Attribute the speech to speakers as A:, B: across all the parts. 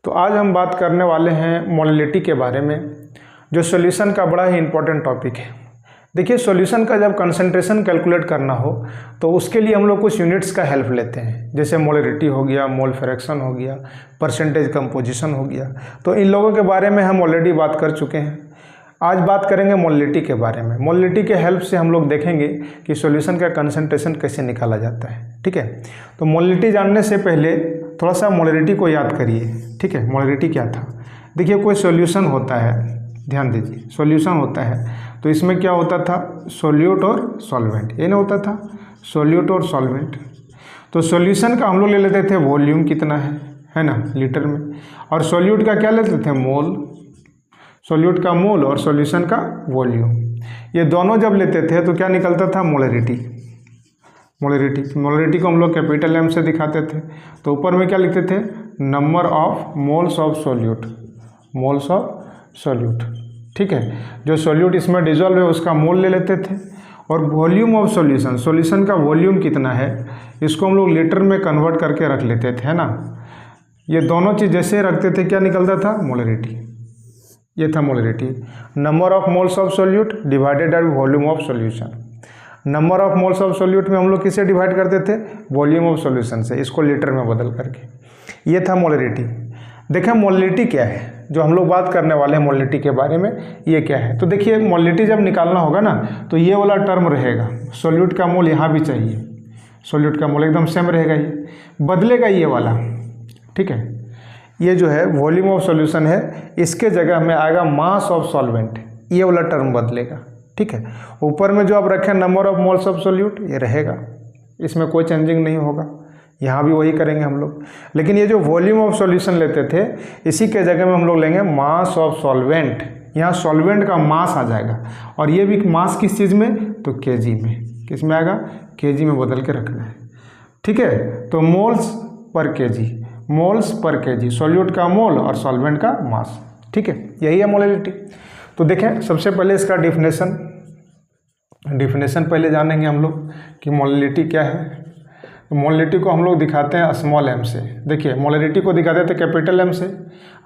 A: तो आज हम बात करने वाले हैं मोलैलिटी के बारे में, जो सॉल्यूशन का बड़ा ही इम्पोर्टेंट टॉपिक है। देखिए, सॉल्यूशन का जब कंसंट्रेशन कैलकुलेट करना हो तो उसके लिए हम लोग कुछ यूनिट्स का हेल्प लेते हैं, जैसे मोलैलिटी हो गया, मोल फ्रैक्शन हो गया, परसेंटेज कंपोजिशन हो गया। तो इन लोगों के बारे में हम ऑलरेडी बात कर चुके हैं। आज बात करेंगे मोलैलिटी के बारे में। मोलैलिटी के हेल्प से हम लोग देखेंगे कि सॉल्यूशन का कंसंट्रेशन कैसे निकाला जाता है। ठीक है, तो मोलैलिटी जानने से पहले थोड़ा सा मोलैलिटी को याद करिए। ठीक है, मोलैलिटी क्या था। देखिए, कोई सॉल्यूशन होता है, ध्यान दीजिए, सॉल्यूशन होता है तो इसमें क्या होता था, सोल्यूट और सॉल्वेंट, ये ना होता था, सोल्यूट और सॉल्वेंट। तो सॉल्यूशन का हम लोग ले लेते थे वॉल्यूम कितना है ना, लीटर में, और सोल्यूट का क्या लेते थे, मोल। सोल्यूट का मोल और सॉल्यूशन का वॉल्यूम, ये दोनों जब लेते थे तो क्या निकलता था, मोलैलिटी। मोलैलिटी को हम लोग कैपिटल एम से दिखाते थे। तो ऊपर में क्या लिखते थे, number of moles of solute, moles of solute. ठीक है, जो सोल्यूट इसमें डिजोल्व है उसका मोल ले लेते थे, और वॉल्यूम ऑफ सॉल्यूशन, सॉल्यूशन का वॉल्यूम कितना है इसको हम लोग लीटर में कन्वर्ट करके रख लेते थे, है ना। ये दोनों चीज़ जैसे रखते थे क्या निकलता था, मोलैलिटी। ये था molality, number of moles of solute divided by volume of solution. Number of moles of solute में हम लोग किसे डिवाइड करते थे, वॉल्यूम ऑफ सॉल्यूशन से, इसको लीटर में बदल करके। ये था मोलैलिटी। देखें मोलैलिटी क्या है, जो हम लोग बात करने वाले हैं मोलैलिटी के बारे में, ये क्या है। तो देखिए, मोलैलिटी जब निकालना होगा ना तो ये वाला टर्म रहेगा, सोल्यूट का मोल यहाँ भी चाहिए, सोल्यूट का मोल एकदम सेम रहेगा, ये बदलेगा ये वाला। ठीक है, ये जो है वॉल्यूम ऑफ सॉल्यूशन है, इसके जगह में आएगा मास ऑफ सॉल्वेंट, ये वाला टर्म बदलेगा। ठीक है, ऊपर में जो आप रखें number of moles of solute, ये रहेगा, इसमें कोई चेंजिंग नहीं होगा, यहाँ भी वही करेंगे हम लोग। लेकिन ये जो वॉल्यूम ऑफ सॉल्यूशन लेते थे, इसी के जगह में हम लोग लेंगे मास ऑफ सॉल्वेंट। यहाँ सॉल्वेंट का मास आ जाएगा, और ये भी मास किस चीज़ में, तो केजी में। किस में आएगा, केजी में बदल के रखना है। ठीक है, तो moles per KG, moles per KG, solute का मोल और सॉल्वेंट का मास। ठीक है, यही है मोलैलिटी। तो देखें, सबसे पहले इसका डिफिनेशन पहले जानेंगे हम लोग कि मोलैलिटी क्या है। तो मोलैलिटी को हम लोग दिखाते हैं स्मॉल एम से। देखिए, मोलैलिटी को दिखाते थे कैपिटल एम से,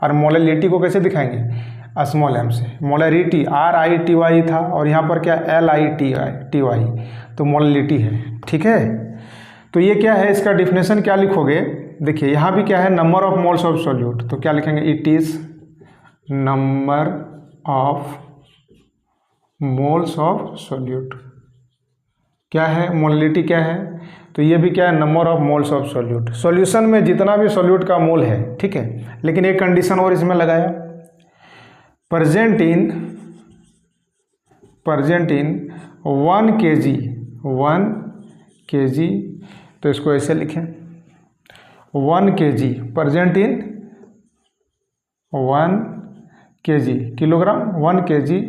A: और मोलैलिटी को कैसे दिखाएंगे, स्मॉल एम से। मोलैलिटी RITY था, और यहाँ पर क्या LITY, तो मोलैलिटी है। ठीक है, तो ये क्या है, इसका डिफिनेशन क्या लिखोगे, देखिए यहाँ भी क्या है, number of moles of solute, तो क्या लिखेंगे, it is number of moles of solute. क्या है, मोलैलिटी क्या है, तो ये भी क्या है, number of moles of solute. Solution में जितना भी सोल्यूट का मोल है, ठीक है, लेकिन एक कंडीशन और इसमें लगाया, प्रेजेंट इन 1 kg, तो इसको ऐसे लिखें, 1 kg present in 1 kg, kilogram, 1 kg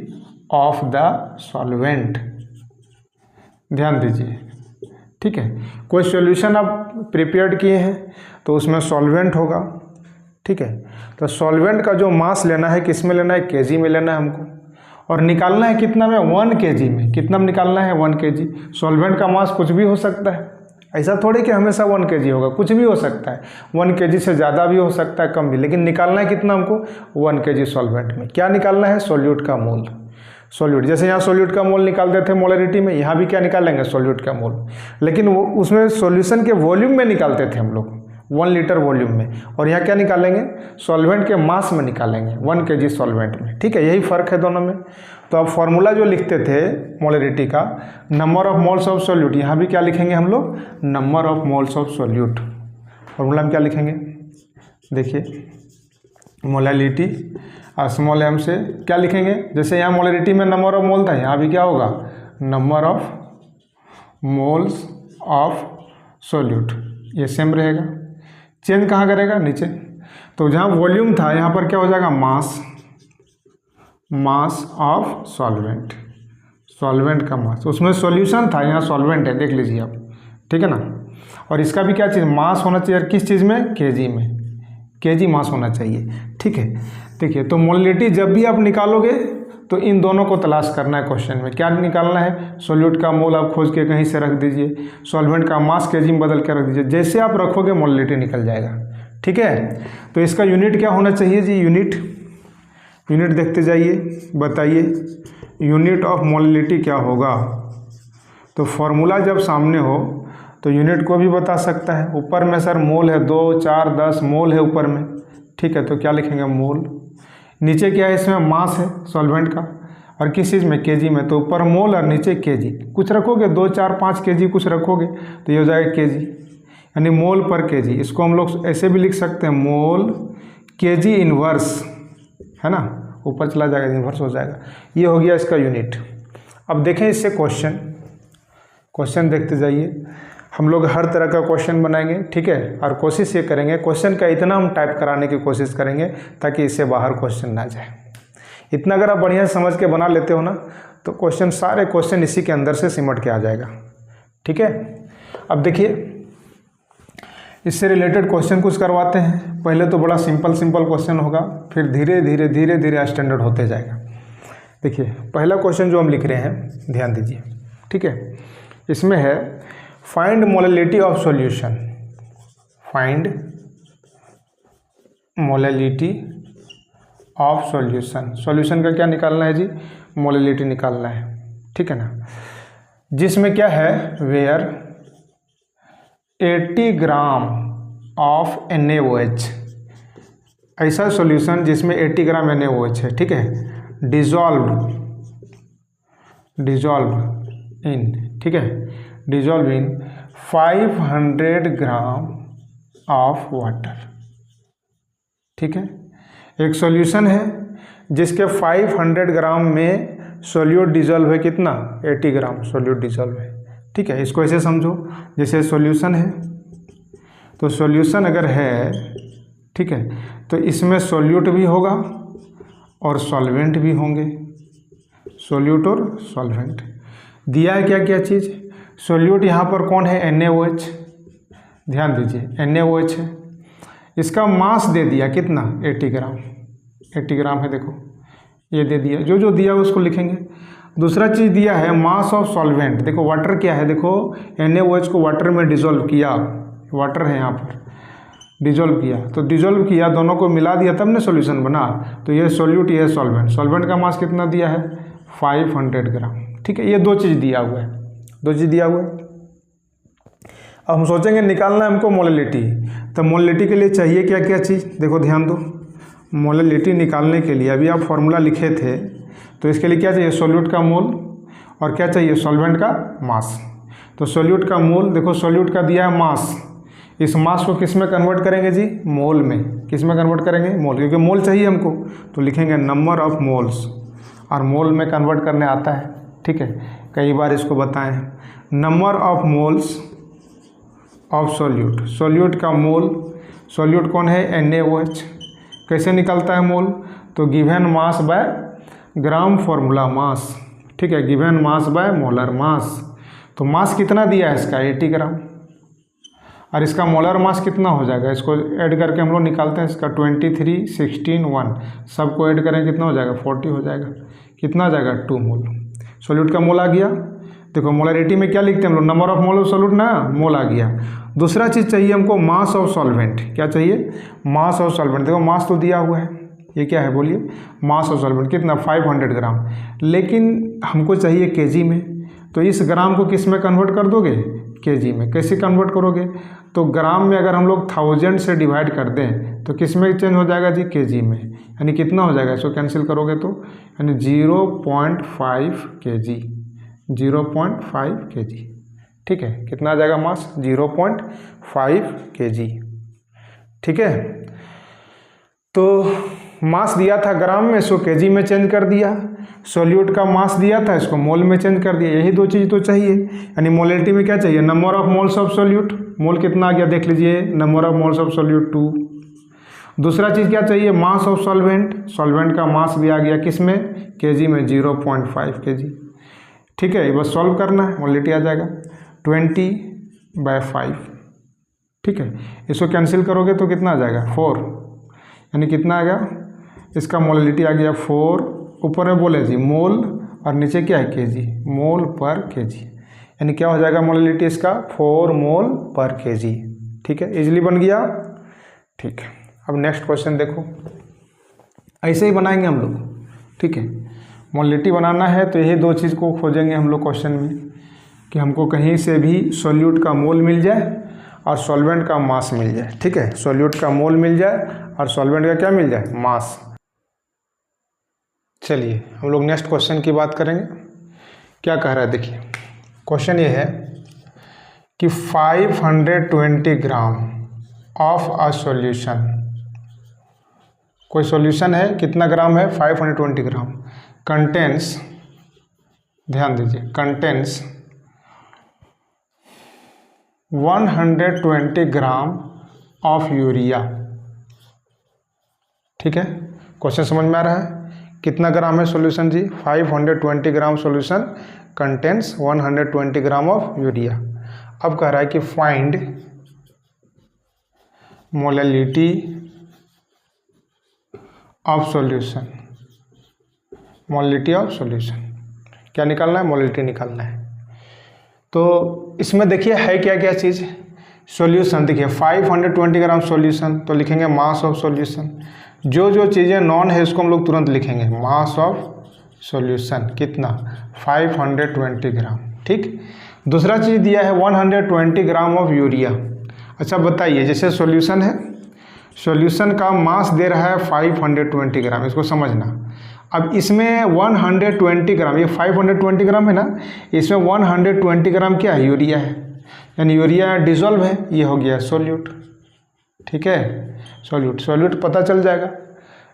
A: of the solvent. ध्यान दीजिए। ठीक है, कोई सॉल्यूशन आप प्रिपेयर्ड किए हैं तो उसमें सॉल्वेंट होगा। ठीक है, तो सॉल्वेंट का जो मास लेना है, किस में लेना है, केजी में लेना है हमको, और निकालना है कितना में, 1 kg में। कितना में निकालना है, 1 kg। सॉल्वेंट का मास कुछ भी हो सकता है, ऐसा थोड़ी कि हमेशा 1 kg होगा, कुछ भी हो सकता है, 1 kg से ज़्यादा भी हो सकता है, कम भी, लेकिन निकालना है कितना हमको, 1 kg सॉल्वेंट में। क्या निकालना है, सोल्यूट का मोल। सोल्यूट, जैसे यहाँ सोल्यूट का मोल निकालते थे मोलैलिटी में, यहाँ भी क्या निकालेंगे, सोल्यूट का मोल, लेकिन वो उसमें सॉल्यूशन के वॉल्यूम में निकालते थे हम लोग, 1 लीटर वॉल्यूम में, और यहाँ क्या निकालेंगे, सॉल्वेंट के मास में निकालेंगे, 1 kg सॉल्वेंट में। ठीक है, यही फ़र्क है दोनों में। तो अब फॉर्मूला जो लिखते थे मोलैलिटी का, number of moles of solute, यहाँ भी क्या लिखेंगे हम लोग, number of moles of solute. Formula में क्या लिखेंगे, देखिए, मोलैलिटी स्मॉल एम से क्या लिखेंगे, जैसे यहाँ मोलैलिटी में नंबर ऑफ मोल था, यहाँ भी क्या होगा, number of moles of solute, ये सेम रहेगा। चेंज कहाँ करेगा, नीचे। तो जहाँ वॉल्यूम था यहाँ पर क्या हो जाएगा, मास ऑफ सॉल्वेंट, सॉल्वेंट का मास। उसमें सॉल्यूशन था, यहाँ सॉल्वेंट है, देख लीजिए आप। ठीक है ना, और इसका भी क्या चीज़, मास होना चाहिए, किस चीज़ में, केजी में, केजी मास होना चाहिए। ठीक है, देखिए, तो मोलैलिटी जब भी आप निकालोगे तो इन दोनों को तलाश करना है क्वेश्चन में। क्या निकालना है, सोल्यूट का मोल आप खोज के कहीं से रख दीजिए, सॉल्वेंट का मास केजी में बदल के रख दीजिए, जैसे आप रखोगे मोलैलिटी निकल जाएगा। ठीक है। तो इसका यूनिट क्या होना चाहिए जी, यूनिट देखते जाइए, बताइए यूनिट ऑफ मोलैलिटी क्या होगा। तो फॉर्मूला जब सामने हो तो यूनिट को भी बता सकता है। ऊपर में सर मोल है 2, 4, 10 मोल है ऊपर में, ठीक है। तो क्या लिखेंगे, मोल। नीचे क्या है, इसमें मास है सॉल्वेंट का, और किस चीज़ में, केजी में। तो ऊपर मोल और नीचे केजी, कुछ रखोगे 2, 4, 5 केजी कुछ रखोगे तो ये हो जाएगा केजी, यानी मोल पर केजी। इसको हम लोग ऐसे भी लिख सकते हैं, मोल केजी इनवर्स, है ना, ऊपर चला जाएगा इन्वर्स हो जाएगा। ये हो गया इसका यूनिट। अब देखें इससे क्वेश्चन देखते जाइए। हम लोग हर तरह का क्वेश्चन बनाएंगे, ठीक है, और कोशिश ये करेंगे क्वेश्चन का इतना हम टाइप कराने की कोशिश करेंगे ताकि इससे बाहर क्वेश्चन ना जाए। इतना अगर आप बढ़िया समझ के बना लेते हो ना तो क्वेश्चन, सारे क्वेश्चन इसी के अंदर से सिमट के आ जाएगा, ठीक है। अब देखिए इससे रिलेटेड क्वेश्चन कुछ करवाते हैं। पहले तो बड़ा सिंपल क्वेश्चन होगा, फिर धीरे धीरे स्टैंडर्ड होते जाएगा। देखिए पहला क्वेश्चन जो हम लिख रहे हैं, ध्यान दीजिए, ठीक है। इसमें है find molality of solution, find molality of solution का क्या निकालना है जी, मोलैलिटी निकालना है, ठीक है ना। जिसमें क्या है, वेयर 80 ग्राम ऑफ NaOH, ऐसा सॉल्यूशन जिसमें 80 ग्राम NaOH है, ठीक है, डिजॉल्व इन, ठीक है, dissolve in 500 gram of water, ठीक है। एक सॉल्यूशन है जिसके 500 ग्राम में सोल्यूट डिजॉल्व है, कितना, 80 ग्राम सोल्यूट डिजॉल्व है, ठीक है। इसको ऐसे समझो जैसे सॉल्यूशन है, तो सॉल्यूशन अगर है, ठीक है, तो इसमें सोल्यूट भी होगा और सॉल्वेंट भी होंगे, सोल्यूट और सॉल्वेंट। दिया है क्या क्या चीज़, सोल्यूट यहाँ पर कौन है, NaOH, ध्यान दीजिए NaOH है। इसका मास दे दिया कितना, 80 ग्राम है, देखो ये दे दिया, जो दिया उसको लिखेंगे। दूसरा चीज़ दिया है मास ऑफ सॉल्वेंट, देखो वाटर क्या है, देखो NaOH को वाटर में डिजोल्व किया, वाटर है यहाँ पर, डिजोल्व किया, तो डिजोल्व किया, दोनों को मिला दिया तब ना सॉल्यूशन बना। तो ये सोल्यूट, ये सॉल्वेंट का मास कितना दिया है, 500 ग्राम, ठीक है। ये दो चीज़ दिया हुआ है। अब हम सोचेंगे निकालना है हमको मोलैलिटी, तो मोलैलिटी के लिए चाहिए क्या क्या चीज़, देखो ध्यान दो। मोलैलिटी निकालने के लिए अभी आप फॉर्मूला लिखे थे, तो इसके लिए क्या चाहिए, सोल्यूट का मोल, और क्या चाहिए, सॉल्वेंट का मास। तो सोल्यूट का मोल, देखो सोल्यूट का दिया है मास, इस मास को किस में कन्वर्ट करेंगे जी, मोल में। किस में कन्वर्ट करेंगे, मोल, क्योंकि मोल चाहिए हमको, तो लिखेंगे नंबर ऑफ मोल्स, और मोल में कन्वर्ट करने आता है, ठीक है, कई बार इसको बताएं हैं। Number of moles of solute का मोल, सोल्यूट कौन है, NaOH। कैसे निकलता है मोल, तो given mass by gram formula mass, ठीक है, given mass by molar mass. तो मास कितना दिया है इसका, 80 ग्राम, और इसका मोलर मास कितना हो जाएगा, इसको ऐड करके हम लोग निकालते हैं। इसका 23, 16, 1 सबको ऐड करें कितना हो जाएगा, 40 हो जाएगा। कितना आ जाएगा, 2 मोल। सोल्यूट का मोल आ गया। देखो मोलैरिटी में क्या लिखते हैं हम लोग, number of mole of solute ना, मोल आ गया। दूसरा चीज़ चाहिए हमको, मास ऑफ सॉल्वेंट। क्या चाहिए, मास ऑफ सॉल्वेंट। देखो मास तो दिया हुआ है, ये क्या है बोलिए, मास ऑफ सॉल्वेंट कितना, 500 ग्राम, लेकिन हमको चाहिए केजी में। तो इस ग्राम को किस में कन्वर्ट कर दोगे, केजी में। कैसे कन्वर्ट करोगे, तो ग्राम में अगर हम लोग 1000 से डिवाइड कर दें तो किस में चेंज हो जाएगा जी, केजी में। यानी कितना हो जाएगा, इसको कैंसिल करोगे तो यानी 0.5 केजी, 0.5 केजी, ठीक है। कितना आ जाएगा मास, 0.5 केजी, ठीक है। तो मास दिया था ग्राम में, इसको केजी में चेंज कर दिया। सोल्यूट का मास दिया था, इसको मोल में चेंज कर दिया। यही दो चीज़ तो चाहिए। यानी मोलैलिटी में क्या चाहिए, number of moles of solute, mole कितना आ गया देख लीजिए, number of moles of solute 2। दूसरा चीज़ क्या चाहिए, मास ऑफ सॉल्वेंट, सॉल्वेंट का मास भी आ गया किस में, केजी में, 0.5 केजी, ठीक है। ये बस सॉल्व करना है, मोलैलिटी आ जाएगा 20/5, ठीक है। इसको कैंसिल करोगे तो कितना आ जाएगा, 4, यानी कितना आ गया, इसका मोलैलिटी आ गया 4। ऊपर में बोले जी मोल, और नीचे क्या है, केजी, मोल पर केजी, यानी क्या हो जाएगा मोलैलिटी इसका, 4 मोल पर केजी, ठीक है। इजीली बन गया, ठीक है, अब नेक्स्ट क्वेश्चन देखो, ऐसे ही बनाएंगे हम लोग। ठीक है, मोलिटी बनाना है तो यही दो चीज़ को खोजेंगे हम लोग क्वेश्चन में, कि हमको कहीं से भी सॉल्यूट का मोल मिल जाए और सॉल्वेंट का मास मिल जाए। ठीक है, सॉल्यूट का मोल मिल जाए और सॉल्वेंट का क्या मिल जाए, मास। चलिए हम लोग नेक्स्ट क्वेश्चन की बात करेंगे। क्या कह रहा है देखिए, क्वेश्चन ये है कि 520 ग्राम ऑफ अ सॉल्यूशन, कोई सॉल्यूशन है, कितना ग्राम है, 520 ग्राम, कंटेंस, ध्यान दीजिए, कंटेंस 120 ग्राम ऑफ यूरिया। ठीक है, क्वेश्चन समझ में आ रहा है, कितना ग्राम है सॉल्यूशन जी, 520 gram solution contains 120 gram of urea. अब कह रहा है कि find molality of solution, molality of solution क्या निकालना है, मोलैलिटी निकालना है। तो इसमें देखिए है क्या क्या चीज़, सॉल्यूशन देखिए 520 ग्राम सॉल्यूशन, तो लिखेंगे मास ऑफ सॉल्यूशन। जो जो चीज़ें नॉन है उसको हम लोग तुरंत लिखेंगे, मास ऑफ सॉल्यूशन कितना, 520 ग्राम। ठीक, दूसरा चीज़ दिया है 120 ग्राम ऑफ यूरिया। अच्छा बताइए, जैसे सॉल्यूशन है, सॉल्यूशन का मास दे रहा है 520 ग्राम, इसको समझना। अब इसमें 120 ग्राम, ये 520 ग्राम है ना, इसमें 120 ग्राम क्या है, यूरिया है, यानी यूरिया डिजोल्व है, ये हो गया सोल्यूट। ठीक है, सोल्यूट, सोल्यूट पता चल जाएगा,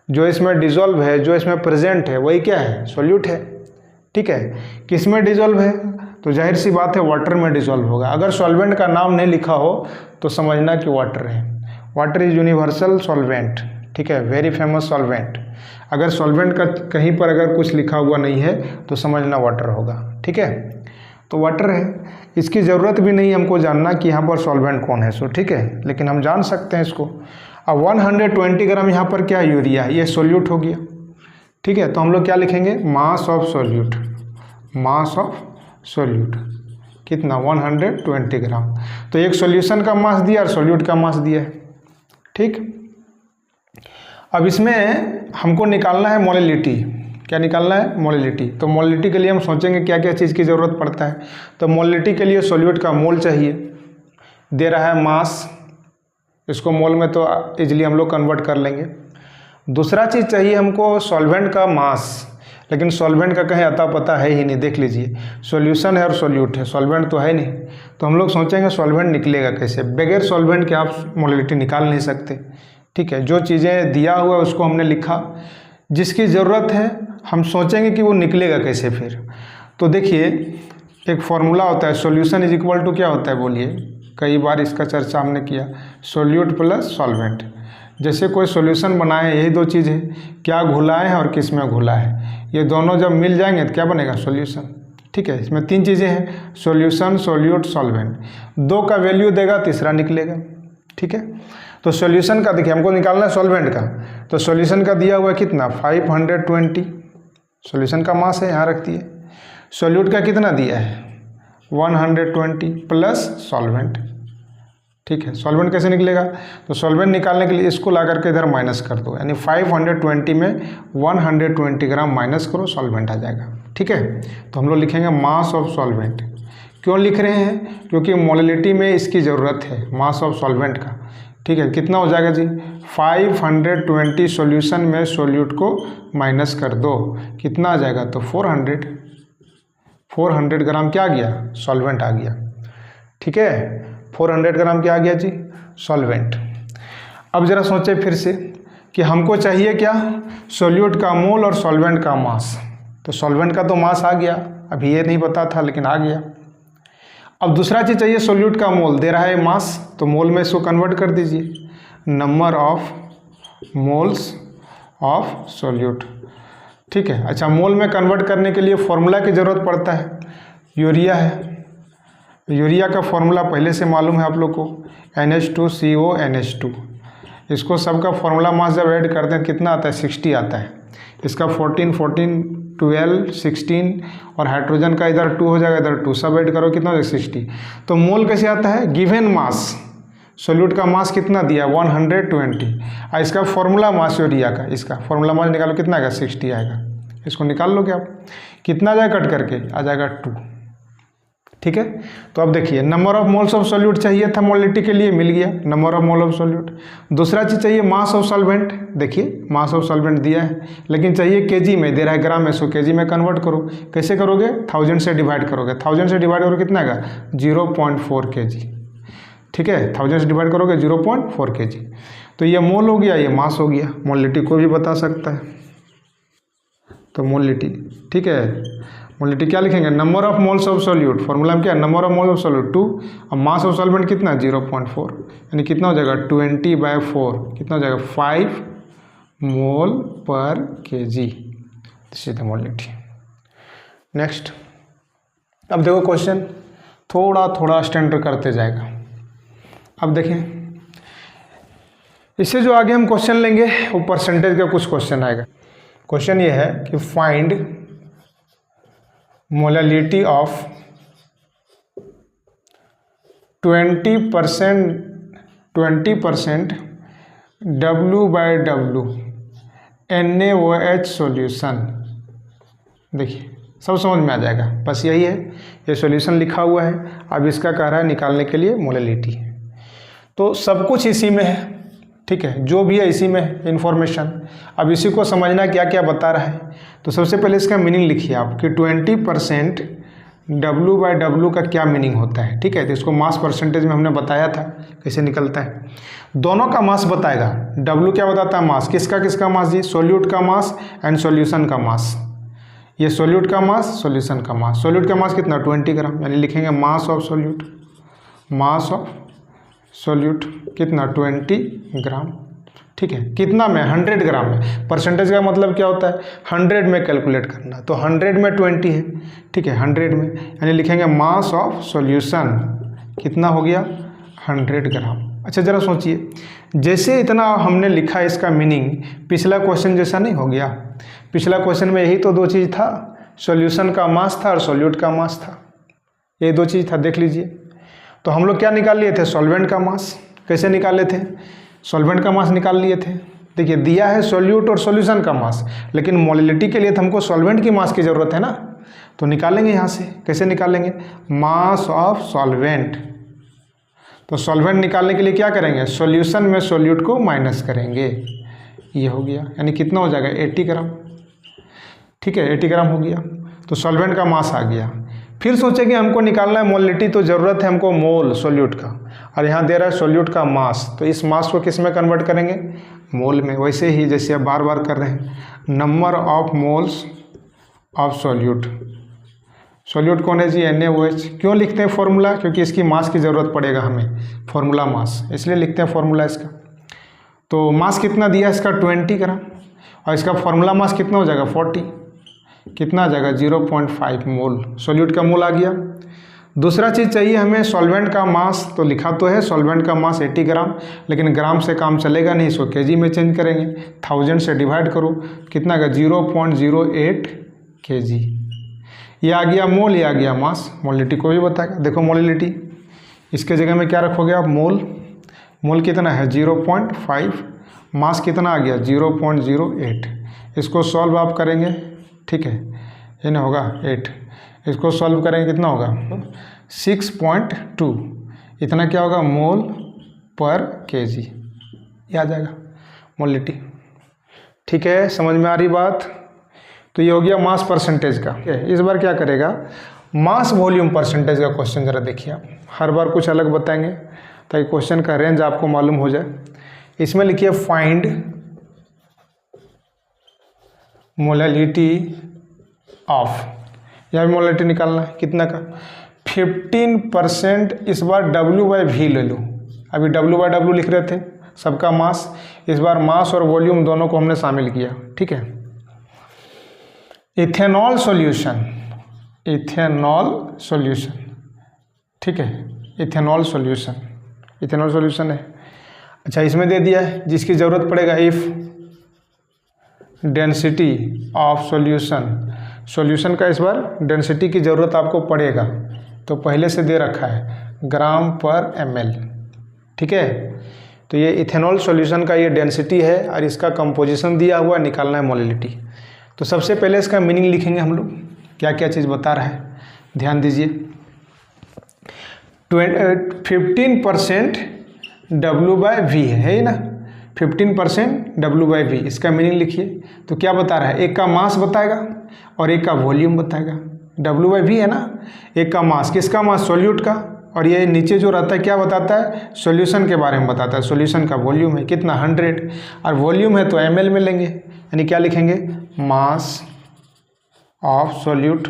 A: जो इसमें डिजोल्व है, जो इसमें प्रेजेंट है, वही क्या है, सोल्यूट है। ठीक है, किस में डिजोल्व है, तो जाहिर सी बात है वाटर में डिजोल्व होगा। अगर सॉल्वेंट का नाम नहीं लिखा हो तो समझना कि वाटर है। Water is universal solvent. ठीक है, वेरी फेमस सॉल्वेंट। अगर सॉल्वेंट का कहीं पर अगर कुछ लिखा हुआ नहीं है तो समझना वाटर होगा। ठीक है, तो वाटर है, इसकी ज़रूरत भी नहीं हमको जानना कि यहाँ पर सॉल्वेंट कौन है, सो ठीक है, लेकिन हम जान सकते हैं इसको। अब 120 ग्राम यहाँ पर क्या यूरिया है, ये सोल्यूट हो गया। ठीक है, तो हम लोग क्या लिखेंगे, mass of solute, mass of solute कितना, 120 ग्राम। तो एक सॉल्यूशन का मास दिया और सोल्यूट का मास दिया है। ठीक, अब इसमें हमको निकालना है मोलैलिटी। क्या निकालना है, मोलैलिटी। तो मोलैलिटी के लिए हम सोचेंगे क्या क्या चीज़ की ज़रूरत पड़ता है। तो मोलैलिटी के लिए सोल्यूट का मोल चाहिए, दे रहा है मास, इसको मोल में तो इजीली हम लोग कन्वर्ट कर लेंगे। दूसरा चीज़ चाहिए हमको सॉल्वेंट का मास, लेकिन सॉल्वेंट का कहीं अता पता है ही नहीं। देख लीजिए, सॉल्यूशन है और सोल्यूट है, सॉल्वेंट तो है नहीं। तो हम लोग सोचेंगे सॉल्वेंट निकलेगा कैसे, बगैर सॉल्वेंट के आप मोलैलिटी निकाल नहीं सकते। ठीक है, जो चीज़ें दिया हुआ है उसको हमने लिखा, जिसकी ज़रूरत है हम सोचेंगे कि वो निकलेगा कैसे फिर। तो देखिए एक फॉर्मूला होता है, सॉल्यूशन इज इक्वल टू क्या होता है बोलिए, कई बार इसका चर्चा हमने किया, सोल्यूट प्लस सॉल्वेंट। जैसे कोई सॉल्यूशन बनाए, यही दो चीज़ है, क्या घुला है और किस में घुला है, ये दोनों जब मिल जाएंगे तो क्या बनेगा, सॉल्यूशन। ठीक है, इसमें तीन चीज़ें हैं, सॉल्यूशन, सोल्यूट, सॉल्वेंट। दो का वैल्यू देगा, तीसरा निकलेगा। ठीक है, तो सॉल्यूशन का देखिए हमको निकालना है सॉल्वेंट का, तो सॉल्यूशन का दिया हुआ है कितना, 520, सॉल्यूशन का मास है, यहाँ रख दिए। सोल्यूट का कितना दिया है, 120 प्लस सॉल्वेंट। ठीक है, सॉल्वेंट कैसे निकलेगा, तो सॉल्वेंट निकालने के लिए इसको ला करके इधर माइनस कर दो, यानी 520 में 120 ग्राम माइनस करो, सॉल्वेंट आ जाएगा। ठीक है, तो हम लोग लिखेंगे मास ऑफ सॉल्वेंट। क्यों लिख रहे हैं, क्योंकि मोलैलिटी में इसकी ज़रूरत है, मास ऑफ सॉल्वेंट का। ठीक है, कितना हो जाएगा जी, 520 सॉल्यूशन में सोल्यूट को माइनस कर दो, कितना आ जाएगा, तो 400 ग्राम क्या आ गया, सॉल्वेंट आ गया। ठीक है, 400 ग्राम क्या आ गया जी, सॉल्वेंट। अब ज़रा सोचें फिर से कि हमको चाहिए क्या, सोल्यूट का मोल और सॉल्वेंट का मास। तो सॉल्वेंट का तो मास आ गया, अभी ये नहीं पता था लेकिन आ गया। अब दूसरा चीज़ चाहिए, सोल्यूट का मोल, दे रहा है मास, तो मोल में इसको कन्वर्ट कर दीजिए, number of moles of solute. ठीक है, अच्छा मोल में कन्वर्ट करने के लिए फॉर्मूला की ज़रूरत पड़ता है, यूरिया है, यूरिया का फॉर्मूला पहले से मालूम है आप लोग को, NH2CO NH2। इसको सबका फॉर्मूला मास जब ऐड करते हैं कितना आता है, 60 आता है। इसका 14 14 12 16 और हाइड्रोजन का इधर 2 हो जाएगा, इधर 2, सब ऐड करो कितना हो जाएगा, 60। तो मोल कैसे आता है, गिवन मास, सोल्यूट का मास कितना दिया 120 और इसका फॉर्मूला मास यूरिया का, इसका फॉर्मूला मास निकालो कितना आएगा 60 आएगा। इसको निकाल लोगे आप, कितना जाएगा कट करके आ जाएगा 2। ठीक है, तो अब देखिए number of moles of solute चाहिए था मोलिटी के लिए, मिल गया number of mole of solute. दूसरा चीज़ चाहिए मास ऑफ सॉल्वेंट, देखिए मास ऑफ सॉल्वेंट दिया है लेकिन चाहिए केजी में, दे रहा है ग्राम में, सो केजी में कन्वर्ट करो। कैसे करोगे 1000 से डिवाइड करोगे, 1000 से डिवाइड करोगे कितना आएगा 0.4 kg। ठीक है, 1000 से डिवाइड करोगे 0.4 kg। तो ये मोल हो गया, ये मास हो गया। मोलिटी को भी बता सकता है, तो मोलिटी, ठीक है, मोलिटी क्या लिखेंगे number of moles of solute, formula में क्या है number of moles of solute 2 और मास ऑफ सॉल्वेंट कितना 0.4, यानी कितना हो जाएगा 20/4, कितना हो जाएगा 5 मोल पर kg, सीधा मोलिटी। नेक्स्ट, अब देखो क्वेश्चन थोड़ा थोड़ा स्टैंडर्ड करते जाएगा। अब देखें इससे जो आगे हम क्वेश्चन लेंगे वो परसेंटेज का कुछ क्वेश्चन आएगा। क्वेश्चन ये है कि find molality of 20% W/W NaOH solution. देखिए सब समझ में आ जाएगा, बस यही है, ये सॉल्यूशन लिखा हुआ है। अब इसका कह रहा है निकालने के लिए मोलैलिटी, तो सब कुछ इसी में है। ठीक है, जो भी है इसी में है इन्फॉर्मेशन। अब इसी को समझना क्या क्या बता रहा है। तो सबसे पहले इसका मीनिंग लिखिए आप कि 20% W/W का क्या मीनिंग होता है। ठीक है, तो इसको मास परसेंटेज में हमने बताया था कैसे निकलता है। दोनों का मास बताएगा। W क्या बताता है मास, किसका किसका मास जी, सोल्यूट का मास एंड सॉल्यूशन का मास। ये सोल्यूट का मास, सॉल्यूशन का मास। सोल्यूट का मास कितना 20 ग्राम, यानी लिखेंगे mass of solute, mass of solute कितना 20 ग्राम। ठीक है, कितना में 100 ग्राम में। परसेंटेज का मतलब क्या होता है 100 में कैलकुलेट करना, तो 100 में 20 है। ठीक है, 100 में, यानी लिखेंगे मास ऑफ सॉल्यूशन कितना हो गया 100 ग्राम। अच्छा जरा सोचिए, जैसे इतना हमने लिखा इसका मीनिंग, पिछला क्वेश्चन जैसा नहीं हो गया। पिछला क्वेश्चन में यही तो दो चीज़ था, सॉल्यूशन का मास था और सॉल्यूट का मास था, ये दो चीज़ था, देख लीजिए। तो हम लोग क्या निकाल लिए थे सॉल्वेंट का मास। कैसे निकाले थे, सॉल्वेंट का मास निकाल लिए थे। देखिए दिया है सॉल्यूट और सॉल्यूशन का मास, लेकिन मोलैलिटी के लिए तो हमको सॉल्वेंट की मास की ज़रूरत है ना, तो निकालेंगे यहाँ से। कैसे निकालेंगे, मास ऑफ सॉल्वेंट। तो सॉल्वेंट निकालने के लिए क्या करेंगे, सॉल्यूशन में सॉल्यूट को माइनस करेंगे, ये हो गया, यानी कितना हो जाएगा 80 ग्राम। ठीक है, 80 ग्राम हो गया, तो सॉल्वेंट का मास आ गया। फिर सोचेंगे हमको निकालना है मोलैलिटी, तो ज़रूरत है हमको मोल सोल्यूट का, और यहाँ दे रहा है सोल्यूट का मास, तो इस मास को किस में कन्वर्ट करेंगे मोल में। वैसे ही जैसे अब बार बार कर रहे हैं, number of moles of solute. Solute कौन है जी NaOH। क्यों लिखते हैं फॉर्मूला, क्योंकि इसकी मास की ज़रूरत पड़ेगा हमें, फॉर्मूला मास, इसलिए लिखते हैं फॉर्मूला इसका। तो मास कितना दिया इसका 20 ग्राम, और इसका फॉर्मूला मास कितना हो जाएगा 40, कितना आ जाएगा 0.5 मोल। सोल्यूट का मोल आ गया। दूसरा चीज़ चाहिए हमें सॉल्वेंट का मास, तो लिखा तो है सॉल्वेंट का मास 80 ग्राम, लेकिन ग्राम से काम चलेगा नहीं, इसको केजी में चेंज करेंगे। 1000 से डिवाइड करो, कितना आएगा 0.08 kg। ये आ गया मोल, ये आ गया मास। मोलैलिटी को भी बताएगा। देखो मोलैलिटी, इसके जगह में क्या रखोगे आप मोल। मोल कितना है 0.5, मास कितना आ गया 0.08। इसको सॉल्व आप करेंगे, ठीक है, ये ना होगा 8, इसको सॉल्व करेंगे कितना होगा 6.2, इतना क्या होगा मोल पर kg, ये आ जाएगा मोलैलिटी। ठीक है, समझ में आ रही बात। तो ये हो गया मास परसेंटेज का। ठीक है, इस बार क्या करेगा मास वॉल्यूम परसेंटेज का क्वेश्चन जरा देखिए आप। हर बार कुछ अलग बताएंगे ताकि क्वेश्चन का रेंज आपको मालूम हो जाए। इसमें लिखिए फाइंड मोलैलिटी ऑफ, यहाँ भी मोलैलिटी निकालना है कितना का 15%। इस बार W/V ले लो, अभी W/W लिख रहे थे सबका मास, इस बार मास और वॉल्यूम दोनों को हमने शामिल किया। ठीक है, इथेनॉल सॉल्यूशन, इथेनॉल सॉल्यूशन, ठीक है, इथेनॉल सॉल्यूशन, इथेनॉल सॉल्यूशन है। अच्छा इसमें दे दिया है जिसकी ज़रूरत पड़ेगा, if density of solution, solution का इस बार डेंसिटी की ज़रूरत आपको पड़ेगा, तो पहले से दे रखा है ग्राम पर ml। ठीक है। तो ये इथेनॉल सॉल्यूशन का ये डेंसिटी है और इसका कंपोजिशन दिया हुआ, निकालना है मोलिलिटी। तो सबसे पहले इसका मीनिंग लिखेंगे हम लोग, क्या क्या चीज़ बता रहा है, ध्यान दीजिए। 15% W/V है ही ना, 15% W/V, इसका मीनिंग लिखिए। तो क्या बता रहा है, एक का मास बताएगा और एक का वॉल्यूम बताएगा। W/V है ना, एक का मास, किसका मास, सॉल्यूट का, और ये नीचे जो रहता है क्या बताता है, सॉल्यूशन के बारे में बताता है। सॉल्यूशन का वॉल्यूम है कितना, 100, और वॉल्यूम है तो ml में लेंगे, यानी क्या लिखेंगे, मास ऑफ सॉल्यूट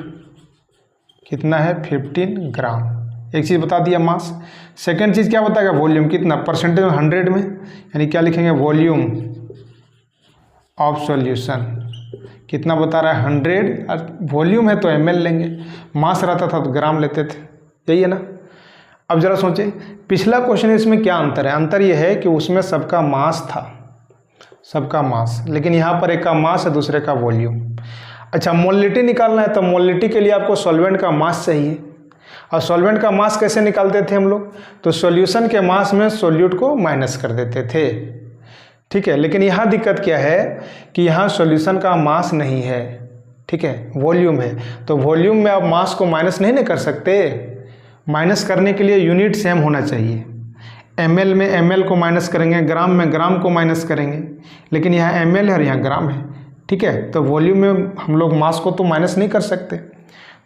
A: कितना है, 15 ग्राम। एक चीज़ बता दिया मास। सेकंड चीज़ क्या बताएगा, वॉल्यूम कितना, परसेंटेज में 100 में, यानी क्या लिखेंगे, वॉल्यूम ऑफ सॉल्यूशन कितना बता रहा है, 100, और वॉल्यूम है तो ml लेंगे, मास रहता था तो ग्राम लेते थे, यही है ना। अब जरा सोचें, पिछला क्वेश्चन इसमें क्या अंतर है, अंतर यह है कि उसमें सबका मास था, सबका मास, लेकिन यहाँ पर एक का मास है दूसरे का वॉल्यूम। अच्छा, मोलिलिटी निकालना है, तो मोलिलिटी के लिए आपको सॉल्वेंट का मास चाहिए, और सॉल्वेंट का मास कैसे निकालते थे हम लोग, तो सॉल्यूशन के मास में सॉल्यूट को माइनस कर देते थे, ठीक है। लेकिन यहाँ दिक्कत क्या है कि यहाँ सॉल्यूशन का मास नहीं है, ठीक है, वॉल्यूम है। तो वॉल्यूम में आप मास को माइनस नहीं कर सकते, माइनस करने के लिए यूनिट सेम होना चाहिए। ml में ml को माइनस करेंगे, ग्राम में ग्राम को माइनस करेंगे, लेकिन यहाँ ml है और यहाँ ग्राम है, ठीक है। तो वॉल्यूम में हम लोग मास को तो माइनस नहीं कर सकते,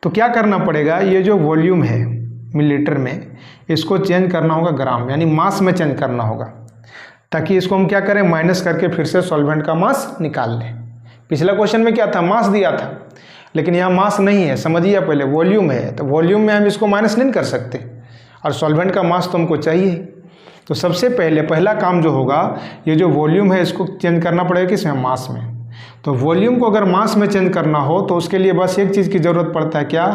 A: तो क्या करना पड़ेगा, ये जो वॉल्यूम है मिलीलीटर में, इसको चेंज करना होगा ग्राम, यानी मास में चेंज करना होगा, ताकि इसको हम क्या करें, माइनस करके फिर से सॉल्वेंट का मास निकाल लें। पिछला क्वेश्चन में क्या था, मास दिया था, लेकिन यहाँ मास नहीं है, समझिए पहले, वॉल्यूम है, तो वॉल्यूम में हम इसको माइनस नहीं कर सकते, और सॉल्वेंट का मास तो हमको चाहिए। तो सबसे पहले पहला काम जो होगा, ये जो वॉल्यूम है इसको चेंज करना पड़ेगा किसमें, मास में। तो वॉल्यूम को अगर मास में चेंज करना हो तो उसके लिए बस एक चीज़ की ज़रूरत पड़ता है, क्या,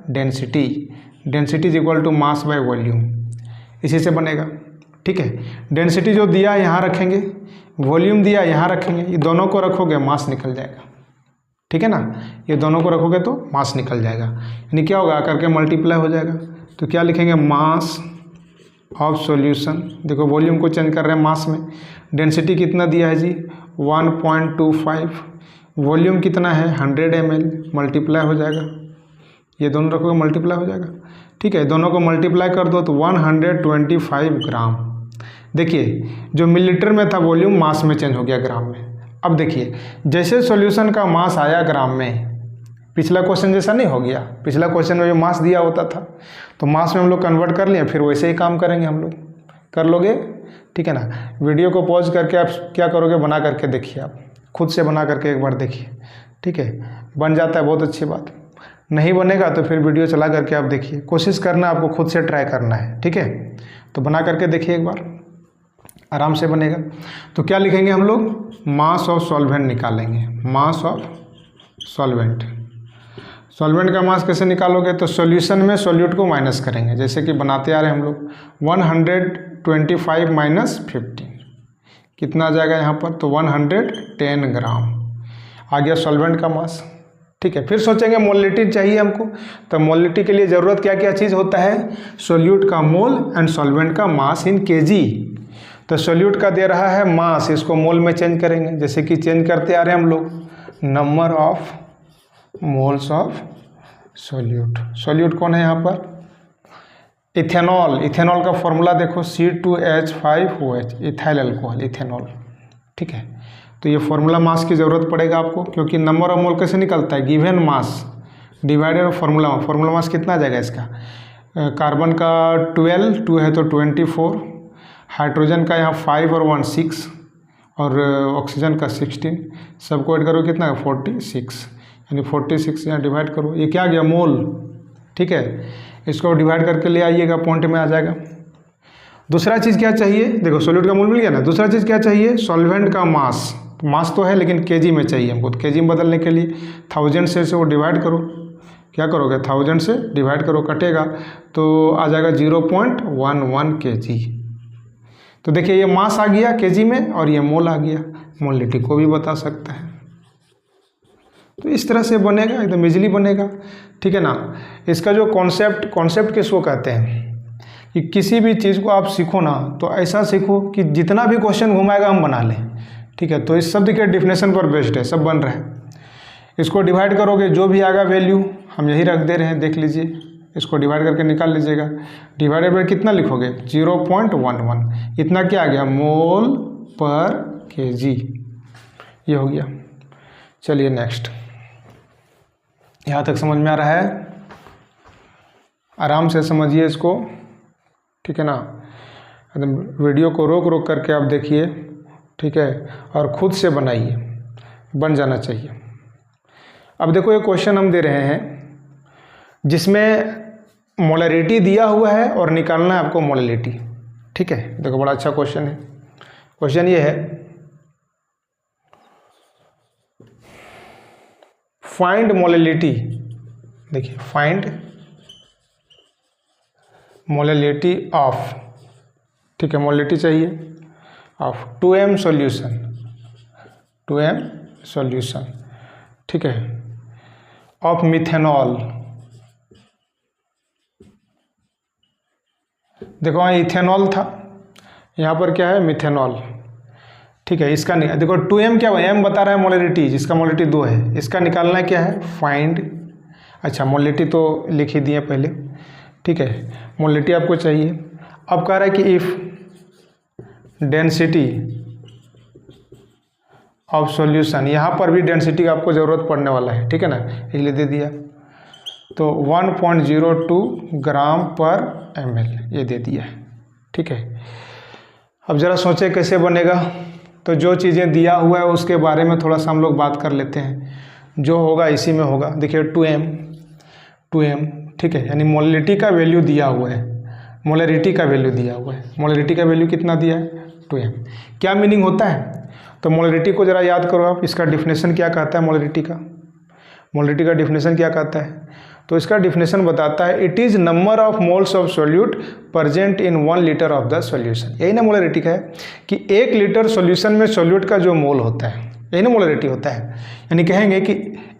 A: density. Density is equal to mass by volume, इसी से बनेगा, ठीक है। डेंसिटी जो दिया यहाँ रखेंगे, वॉल्यूम दिया यहाँ रखेंगे, ये दोनों को रखोगे मास निकल जाएगा, ठीक है ना। ये दोनों को रखोगे तो मास निकल जाएगा, यानी क्या होगा, करके मल्टीप्लाई हो जाएगा। तो क्या लिखेंगे, मास ऑफ सॉल्यूशन, देखो वॉल्यूम को चेंज कर रहे हैं मास में। डेंसिटी कितना दिया है जी, 1.25, वॉल्यूम कितना है 100 ml, मल्टीप्लाई हो जाएगा, ये दोनों रखोगे मल्टीप्लाई हो जाएगा, ठीक है। दोनों को मल्टीप्लाई कर दो तो 125 ग्राम। देखिए जो मिलीलीटर में था वॉल्यूम, मास में चेंज हो गया ग्राम में। अब देखिए, जैसे सॉल्यूशन का मास आया ग्राम में, पिछला क्वेश्चन जैसा नहीं हो गया, पिछला क्वेश्चन में जो मास दिया होता था तो मास में हम लोग कन्वर्ट कर लिए, फिर वैसे ही काम करेंगे हम लोग, कर लोगे, ठीक है ना। वीडियो को पॉज करके आप क्या करोगे, बना करके देखिए, आप खुद से बना करके एक बार देखिए, ठीक है। बन जाता है बहुत अच्छी बात, नहीं बनेगा तो फिर वीडियो चला करके आप देखिए, कोशिश करना आपको खुद से ट्राई करना है, ठीक है। तो बना करके देखिए एक बार, आराम से बनेगा। तो क्या लिखेंगे हम लोग, मास ऑफ सॉल्वेंट निकालेंगे, मास ऑफ सॉल्वेंट। सॉल्वेंट का मास कैसे निकालोगे, तो सॉल्यूशन में सॉल्यूट को माइनस करेंगे, जैसे कि बनाते आ रहे हैं हम लोग। 125 माइनस 15 कितना आ जाएगा यहाँ पर, तो 110 ग्राम आ गया सॉल्वेंट का मास, ठीक है। फिर सोचेंगे मोलिलिटी चाहिए हमको, तो मोलिलिटी के लिए ज़रूरत क्या क्या चीज़ होता है, सॉल्यूट का मोल एंड सॉल्वेंट का मास इन केजी। तो सॉल्यूट का दे रहा है मास, इसको मोल में चेंज करेंगे, जैसे कि चेंज करते आ रहे हैं हम लोग, number of moles of solute. Solute कौन है यहाँ पर, इथेनॉल। इथेनॉल का फॉर्मूला देखो, C2H5OH, इथाइल अल्कोहल, इथेनॉल, ठीक है। तो ये फॉर्मूला मास की ज़रूरत पड़ेगा आपको, क्योंकि नंबर ऑफ मोल कैसे निकलता है, given mass divided formula mass कितना आ जाएगा इसका, कार्बन का 12, 2 है तो 24, हाइड्रोजन का यहाँ 5 और 1 6, और ऑक्सीजन का 16, सबको ऐड करो कितना है 46, यानी 46 यहाँ डिवाइड करो, ये क्या आ गया मोल, ठीक है। इसको डिवाइड करके ले आइएगा, पॉइंट में आ जाएगा। दूसरा चीज़ क्या चाहिए, देखो सॉल्यूट का मोल मिल गया ना, दूसरा चीज़ क्या चाहिए, सॉल्वेंट का मास। मास तो है लेकिन केजी में चाहिए हमको, तो केजी में बदलने के लिए 1000 से वो डिवाइड करो, क्या करोगे 1000 से डिवाइड करो, कटेगा तो आ जाएगा 0.11 kg। तो देखिए ये मास आ गया केजी में और ये मोल आ गया, मोलिलिटी को भी बता सकता है। तो इस तरह से बनेगा, एकदम इजीली बनेगा, ठीक है ना। इसका जो कॉन्सेप्ट किसको कहते हैं, कि किसी भी चीज़ को आप सीखो ना तो ऐसा सीखो कि जितना भी क्वेश्चन घुमाएगा हम बना लें, ठीक है। तो इस शब्द के डिफिनेशन पर बेस्ड है, सब बन रहा है। इसको डिवाइड करोगे, जो भी आएगा वैल्यू हम यही रख दे रहे हैं, देख लीजिए, इसको डिवाइड करके निकाल लीजिएगा। डिवाइडेड बाय कितना लिखोगे 0.11, इतना क्या आ गया मोल पर केजी, ये हो गया। चलिए नेक्स्ट, यहाँ तक समझ में आ रहा है? आराम से समझिए इसको, ठीक है ना। वीडियो को रोक रोक करके आप देखिए, ठीक है, और खुद से बनाइए, बन जाना चाहिए। अब देखो ये क्वेश्चन हम दे रहे हैं जिसमें मोलरिटी दिया हुआ है और निकालना है आपको मोलरिटी, ठीक है। देखो बड़ा अच्छा क्वेश्चन है। क्वेश्चन ये है, फाइंड मोलरिटी, देखिए फाइंड मोलरिटी ऑफ, ठीक है, मोलरिटी चाहिए of 2m solution, 2m solution, ठीक है, ऑफ मिथेनॉल। देखो वहाँ इथेनॉल था, यहाँ पर क्या है मिथेनॉल, ठीक है। इसका देखो 2m क्या हुआ, m बता रहा है मोलरिटी, जिसका मोलरिटी 2 है, इसका निकालना क्या है फाइंड। अच्छा मोलरिटी तो लिख ही दिए पहले, ठीक है, मोलरिटी आपको चाहिए। अब कह रहा है कि इफ़ डेंसिटी ऑफ सॉल्यूशन, यहाँ पर भी डेंसिटी का आपको ज़रूरत पड़ने वाला है, ठीक है ना, इसलिए दे दिया। तो 1.02 ग्राम पर ml ये दे दिया है, ठीक है। अब ज़रा सोचें कैसे बनेगा। तो जो चीज़ें दिया हुआ है उसके बारे में थोड़ा सा हम लोग बात कर लेते हैं, जो होगा इसी में होगा। देखिए 2m, ठीक है, यानी मोलरिटी का वैल्यू दिया हुआ है, मोलरिटी का वैल्यू दिया हुआ है। मोलरिटी का वैल्यू कितना दिया है 2m। क्या मीनिंग होता है, तो मोलरिटी को ज़रा याद करो आप, इसका डिफिनेशन क्या कहता है मोलरिटी का, मोलरिटी का डिफिनेशन क्या कहता है। तो इसका डिफिनेशन बताता है it is number of moles of solute present in 1 litre of the solution. यही ना मोलरिटी का है कि 1 लीटर सॉल्यूशन में सॉल्यूट का जो मोल होता है, यही ना मोलरिटी होता है। यानी कहेंगे कि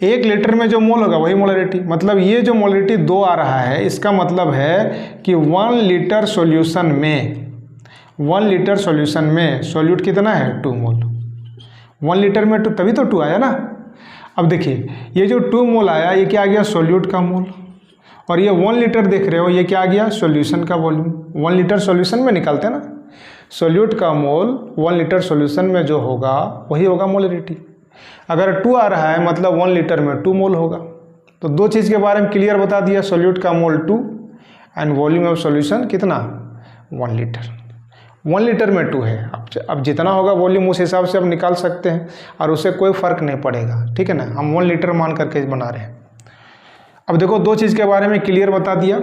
A: 1 लीटर में जो मोल होगा वही मोलरिटी। मतलब ये जो मोलरिटी 2 आ रहा है, इसका मतलब है कि 1 लीटर सॉल्यूशन में, 1 लीटर सॉल्यूशन में सॉल्यूट कितना है 2 मोल। 1 लीटर में 2, तभी तो 2 आया ना। अब देखिए ये जो 2 मोल आया, ये क्या आ गया सॉल्यूट का मोल, और ये 1 लीटर देख रहे हो, ये क्या आ गया सॉल्यूशन का वॉल्यूम। 1 लीटर सॉल्यूशन में निकालते हैं ना, सॉल्यूट का मोल 1 लीटर सॉल्यूशन में जो होगा वही होगा मोलरिटी। अगर 2 आ रहा है मतलब 1 लीटर में 2 मोल होगा। तो 2 चीज़ के बारे में क्लियर बता दिया, सॉल्यूट का मोल 2 एंड वॉल्यूम ऑफ सॉल्यूशन कितना 1 लीटर। 1 लीटर में 2 है। अब जितना होगा वॉल्यूम उस हिसाब से आप निकाल सकते हैं और उससे कोई फ़र्क नहीं पड़ेगा, ठीक है ना। हम 1 लीटर मान करके बना रहे हैं। अब देखो 2 चीज़ के बारे में क्लियर बता दिया।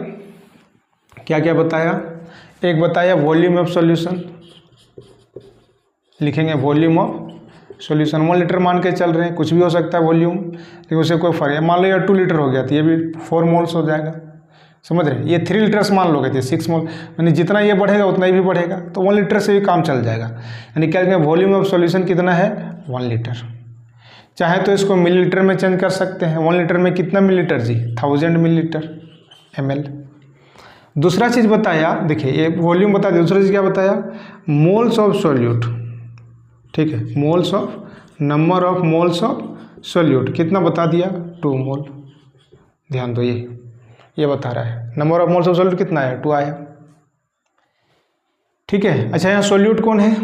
A: क्या क्या बताया, एक बताया वॉल्यूम ऑफ सॉल्यूशन, लिखेंगे वॉल्यूम ऑफ सॉल्यूशन। 1 लीटर मान के चल रहे हैं, कुछ भी हो सकता है वॉल्यूम, लेकिन उससे कोई फ़र्क है। मान लो यार 2 लीटर हो गया तो ये भी 4 मोल्स हो जाएगा, समझ रहे हैं। ये 3 लीटर्स मान लोगे तो 6 मोल, यानी जितना ये बढ़ेगा उतना ही भी बढ़ेगा, तो 1 लीटर से भी काम चल जाएगा। यानी क्या कहेंगे वॉल्यूम ऑफ सॉल्यूशन कितना है 1 लीटर। चाहे तो इसको मिलीलीटर में चेंज कर सकते हैं। 1 लीटर में कितना मिलीलीटर जी 1000 मिलीलीटर ml। दूसरा चीज़ बताया, देखिए ये वॉल्यूम बता दिया, दूसरा चीज़ क्या बताया मोल्स ऑफ सॉल्यूट, ठीक है, moles of, number of moles of solute कितना बता दिया 2 मोल। ध्यान दो ये बता रहा है number of moles of solute कितना है 2 आया, ठीक है। अच्छा यहाँ सॉल्यूट कौन है,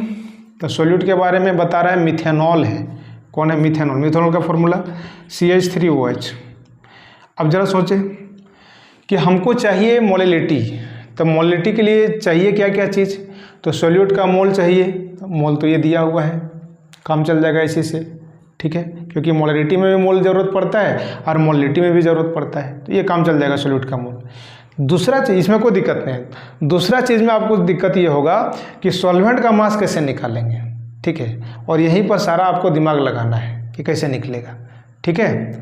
A: तो सॉल्यूट के बारे में बता रहा है मिथेनॉल है। कौन है मिथेनॉल, मिथेनॉल का फॉर्मूला CH3OH। अब ज़रा सोचें कि हमको चाहिए मोलरिटी, तो मोलरिटी के लिए चाहिए क्या क्या चीज़, तो सॉल्यूट का मोल चाहिए, तो मोल तो ये दिया हुआ है, काम चल जाएगा इसी से, ठीक है, क्योंकि मोलरिटी में भी मोल ज़रूरत पड़ता है और मोलरिटी में भी ज़रूरत पड़ता है, तो ये काम चल जाएगा सॉल्यूट का मोल। दूसरा चीज़, इसमें कोई दिक्कत नहीं है। दूसरा चीज़ में आपको दिक्कत ये होगा कि सॉल्वेंट का मास कैसे निकालेंगे, ठीक है, और यहीं पर सारा आपको दिमाग लगाना है कि कैसे निकलेगा, ठीक है।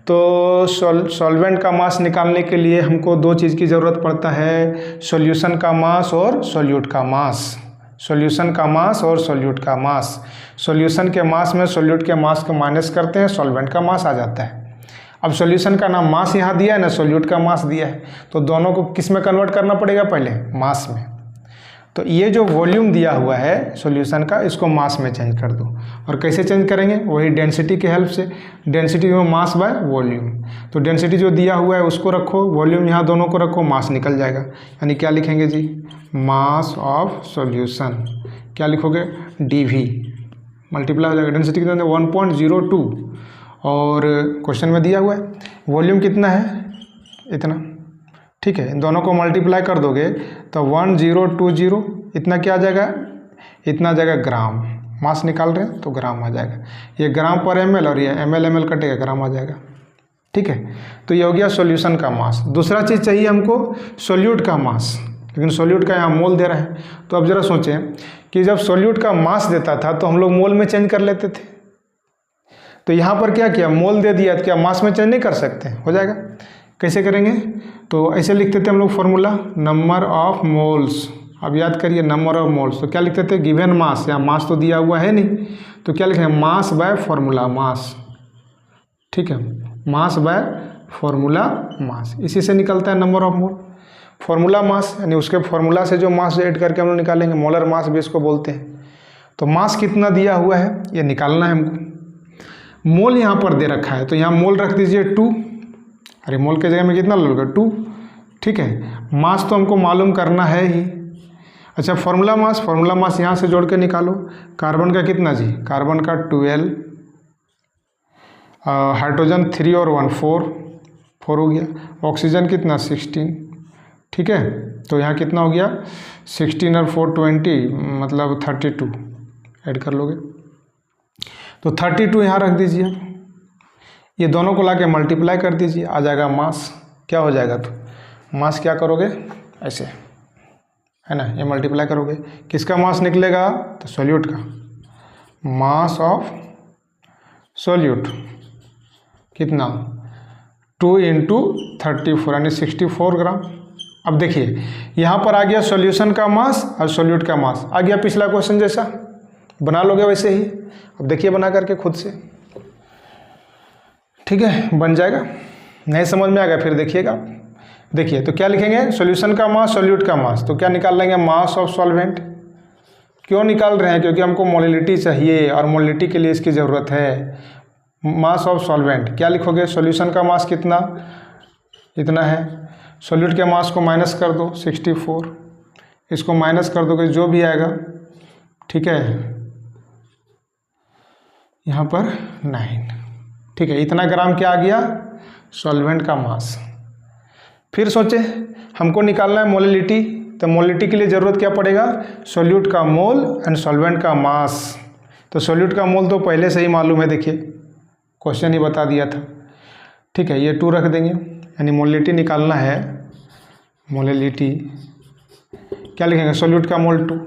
A: तो सॉल्वेंट का मास निकालने के लिए हमको 2 चीज़ की ज़रूरत पड़ता है, सॉल्यूशन का मास और सॉल्यूट का मास। सॉल्यूशन का मास और सॉल्यूट का मास, सॉल्यूशन के मास में सॉल्यूट के मास को माइनस करते हैं, सॉल्वेंट का मास आ जाता है। अब सॉल्यूशन का नाम मास यहाँ दिया है ना, सॉल्यूट का मास दिया है, तो दोनों को किस में कन्वर्ट करना पड़ेगा, पहले मास में। तो ये जो वॉल्यूम दिया हुआ है सॉल्यूशन का, इसको मास में चेंज कर दो। और कैसे चेंज करेंगे, वही डेंसिटी के हेल्प से। डेंसिटी जो मास बाय वॉल्यूम, तो डेंसिटी जो दिया हुआ है उसको रखो, वॉल्यूम यहाँ दोनों को रखो, मास निकल जाएगा। यानी क्या लिखेंगे जी, मास ऑफ सॉल्यूशन, क्या लिखोगे, dV, मल्टीप्लाई हो जाएगा। डेंसिटी कितना है, 1.02, और क्वेश्चन में दिया हुआ है वॉल्यूम कितना है, इतना, ठीक है। इन दोनों को मल्टीप्लाई कर दोगे तो 1020, इतना क्या आ जाएगा, इतना आ जाएगा ग्राम। मास निकाल रहे हैं तो ग्राम आ जाएगा, ये ग्राम पर ml, और ये ml कटेगा, ग्राम आ जाएगा, ठीक है। तो ये हो गया सॉल्यूशन का मास। दूसरा चीज़ चाहिए हमको, सॉल्यूट का मास, लेकिन सॉल्यूट का यहाँ मोल दे रहा है। तो अब जरा सोचें कि जब सॉल्यूट का मास देता था तो हम लोग मोल में चेंज कर लेते थे, तो यहाँ पर क्या किया, मोल दे दिया, तो क्या मास में चेंज नहीं कर सकते, हो जाएगा। कैसे करेंगे, तो ऐसे लिखते थे हम लोग फॉर्मूला, नंबर ऑफ मोल्स। अब याद करिए, नंबर ऑफ मोल्स, तो क्या लिखते थे, गिवन मास, या मास तो दिया हुआ है नहीं, तो क्या लिखेंगे, मास बाय फॉर्मूला मास, ठीक है, मास बाय फॉर्मूला मास। इसी से निकलता है number of mole, formula mass, यानी उसके फॉर्मूला से जो मास ऐड करके हम लोग निकालेंगे, मोलर मास भी इसको बोलते हैं। तो मास कितना दिया हुआ है ये निकालना है हमको। मोल यहाँ पर दे रखा है, तो यहाँ मोल रख दीजिए 2, अरे मोल के जगह में कितना लोगे, 2, ठीक है। मास तो हमको मालूम करना है ही। अच्छा, फॉर्मूला मास यहाँ से जोड़ के निकालो। कार्बन का कितना जी, कार्बन का 12, हाइड्रोजन 3 और 1 4 हो गया। ऑक्सीजन कितना 16, ठीक है। तो यहाँ कितना हो गया, 16 और 4 20, मतलब 32 ऐड कर लोगे, तो 32 यहाँ रख दीजिए। ये दोनों को लाके मल्टीप्लाई कर दीजिए, आ जाएगा मास। क्या हो जाएगा, तो मास क्या करोगे, ऐसे है ना, ये मल्टीप्लाई करोगे, किसका मास निकलेगा, तो सॉल्यूट का। मास ऑफ सॉल्यूट कितना, 2 × 34 यानी 64 ग्राम। अब देखिए यहाँ पर आ गया सॉल्यूशन का मास और सॉल्यूट का मास आ गया, पिछला क्वेश्चन जैसा बना लोगे वैसे ही। अब देखिए बना करके खुद से, ठीक है, बन जाएगा। नहीं समझ में आ गया फिर देखिएगा। देखिए तो क्या लिखेंगे, सॉल्यूशन का मास, सॉल्यूट का मास, तो क्या निकाल लेंगे, मास ऑफ सॉल्वेंट। क्यों निकाल रहे हैं, क्योंकि हमको मोलिलिटी चाहिए और मोलिलिटी के लिए इसकी ज़रूरत है। मास ऑफ सॉल्वेंट क्या लिखोगे, सॉल्यूशन का मास कितना, इतना है, सॉल्यूट के मास को माइनस कर दो 64, इसको माइनस कर दोगे जो भी आएगा, ठीक है, यहाँ पर 9, ठीक है। इतना ग्राम क्या आ गया, सॉल्वेंट का मास। फिर सोचे हमको निकालना है मोलिलिटी, तो मोलिलिटी के लिए ज़रूरत क्या पड़ेगा, सॉल्यूट का मोल एंड सॉल्वेंट का मास। तो सॉल्यूट का मोल तो पहले से ही मालूम है, देखिए क्वेश्चन ही बता दिया था, ठीक है। ये 2 रख देंगे, यानी मोलिलिटी निकालना है, मोलिलिटी क्या लिखेंगे, सॉल्यूट का मोल 2।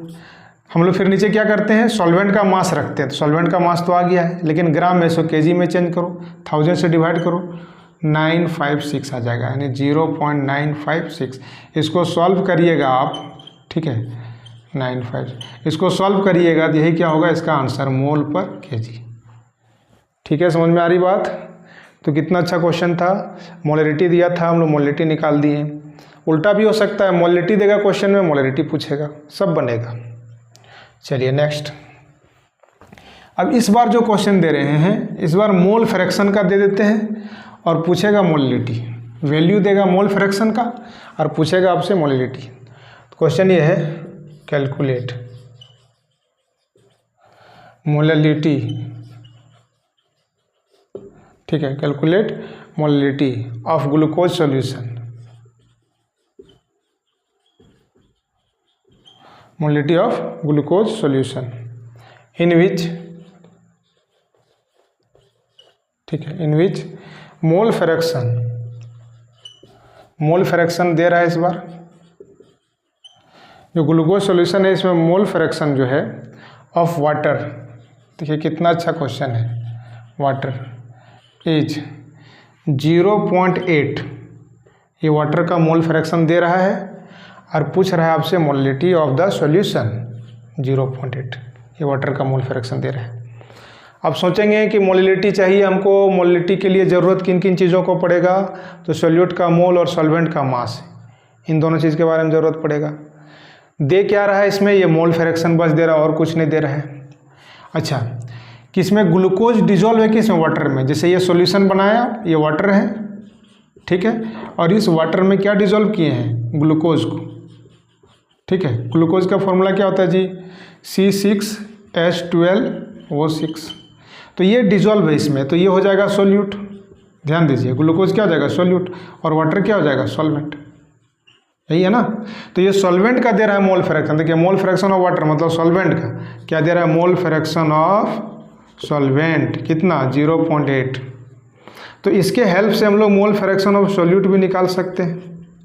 A: हम लोग फिर नीचे क्या करते हैं, सॉल्वेंट का मास रखते हैं, तो सॉल्वेंट का मास तो आ गया है, लेकिन ग्राम में इसको केजी में चेंज करो, 1000 से डिवाइड करो, 956 आ जाएगा, यानी 0.956। इसको सॉल्व करिएगा आप, ठीक है, 95, इसको सॉल्व करिएगा तो यही क्या होगा, इसका आंसर मोल पर केजी। ठीक है, समझ में आ रही बात। तो कितना अच्छा क्वेश्चन था, मोलरिटी दिया था, हम लोग मोलरिटी निकाल दिए। उल्टा भी हो सकता है, मोलरिटी देगा क्वेश्चन में, मोलरिटी पूछेगा, सब बनेगा। चलिए नेक्स्ट। अब इस बार जो क्वेश्चन दे रहे हैं, इस बार मोल फ्रैक्शन का दे देते हैं और पूछेगा मोलिलिटी, वैल्यू देगा मोल फ्रैक्शन का और पूछेगा आपसे मोलिलिटी। तो क्वेश्चन ये है, कैलकुलेट मोलिलिटी, ठीक है, calculate molality of glucose solution, molality of glucose solution in which, ठीक है, इन विच मोल फ्रैक्शन दे रहा है। इस बार जो ग्लूकोज सॉल्यूशन है इसमें मोल फ्रैक्शन जो है ऑफ वाटर, देखिए कितना अच्छा क्वेश्चन है, वाटर इज 0.8, ये वाटर का मोल फ्रैक्शन दे रहा है और पूछ रहा है आपसे मोलिलिटी ऑफ द सॉल्यूशन 0.8, ये वाटर का मोल फ्रैक्शन दे रहा है। अब सोचेंगे कि मोलिलिटी चाहिए हमको, मोलिलिटी के लिए ज़रूरत किन किन चीज़ों को पड़ेगा, तो सोल्यूट का मोल और सॉल्वेंट का मास, इन दोनों चीज़ के बारे में ज़रूरत पड़ेगा। दे क्या रहा है इसमें, ये मोल फ्रैक्शन बस दे रहा है और कुछ नहीं दे रहा है। अच्छा, किसमें ग्लूकोज डिजोल्व है, किसमें, वाटर में। जैसे ये सॉल्यूशन बनाया, ये वाटर है, ठीक है, और इस वाटर में क्या डिजोल्व किए हैं, ग्लूकोज को, ठीक है। ग्लूकोज का फॉर्मूला क्या होता है जी, C6H12O6। तो ये डिजोल्व है इसमें, तो ये हो जाएगा सोल्यूट। ध्यान दीजिए, ग्लूकोज क्या हो जाएगा, सोल्यूट, और वाटर क्या हो जाएगा, सॉल्वेंट। यही है ना। तो ये सॉल्वेंट का दे रहा है मोल फ्रैक्शन। देखिए, मोल फ्रैक्शन ऑफ वाटर मतलब सॉल्वेंट का क्या दे रहा है, मोल फ्रैक्शन ऑफ सॉल्वेंट कितना, 0.8। तो इसके हेल्प से हम लोग मोल फ्रैक्शन ऑफ सोल्यूट भी निकाल सकते हैं,